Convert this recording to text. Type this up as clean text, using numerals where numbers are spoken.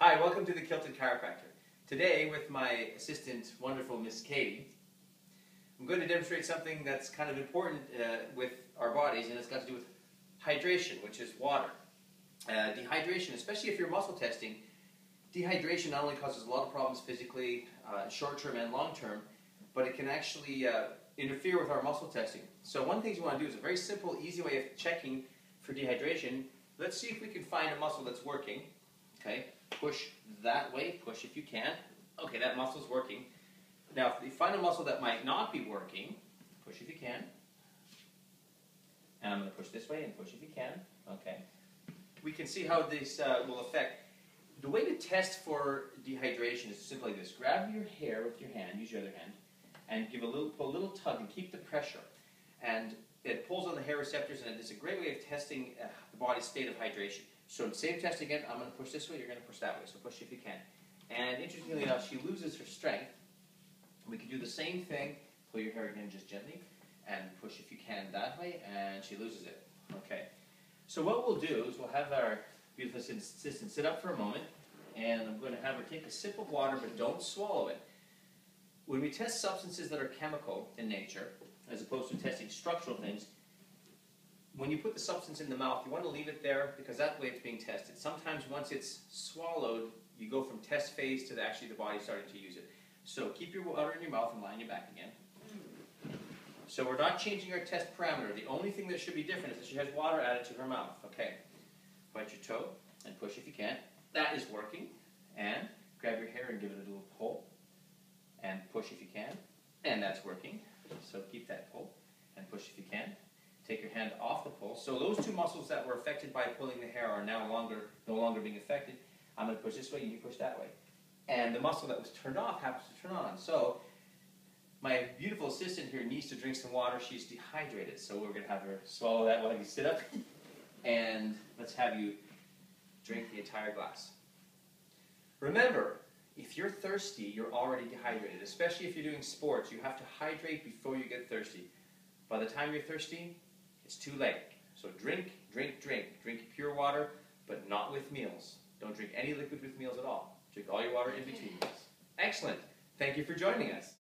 Hi, welcome to the Kilted Chiropractor. Today, with my assistant, wonderful Miss Katie, I'm going to demonstrate something that's kind of important with our bodies, and it's got to do with hydration, which is water. Dehydration, especially if you're muscle testing, dehydration not only causes a lot of problems physically, short-term and long-term, but it can actually interfere with our muscle testing. So one of the things you want to do is a very simple, easy way of checking for dehydration. Let's see if we can find a muscle that's working. Okay, push that way, push if you can. Okay, that muscle's working. Now, if you find a muscle that might not be working, push if you can. And I'm going to push this way and push if you can. Okay. We can see how this will affect. The way to test for dehydration is simply this. Grab your hair with your hand, use your other hand, and pull a little tug and keep the pressure. And it pulls on the hair receptors, and it's a great way of testing the body's state of hydration. So same test again, I'm going to push this way, you're going to push that way, so push if you can. And interestingly enough, she loses her strength. We can do the same thing, pull your hair again just gently, and push if you can that way, and she loses it. Okay. So what we'll do is we'll have our beautiful assistant sit up for a moment, and I'm going to have her take a sip of water, but don't swallow it. When we test substances that are chemical in nature, as opposed to testing structural things, when you put the substance in the mouth, you want to leave it there because that way it's being tested. Sometimes once it's swallowed, you go from test phase to actually the body starting to use it. So keep your water in your mouth and lie on your back again. So we're not changing our test parameter. The only thing that should be different is that she has water added to her mouth. Okay. Bite your toe and push if you can. That is working. And grab your hair and give it a little pull. And push if you can. And that's working. So keep that pull and push if you can. Take your hand off the pull. So those two muscles that were affected by pulling the hair are now no longer being affected. I'm going to push this way and you push that way. And the muscle that was turned off happens to turn on. So my beautiful assistant here needs to drink some water. She's dehydrated. So we're going to have her swallow that while you sit up. And let's have you drink the entire glass. Remember, if you're thirsty, you're already dehydrated. Especially if you're doing sports, you have to hydrate before you get thirsty. By the time you're thirsty, it's too late. So drink, drink, drink. Drink pure water, but not with meals. Don't drink any liquid with meals at all. Drink all your water in between meals. Excellent. Thank you for joining us.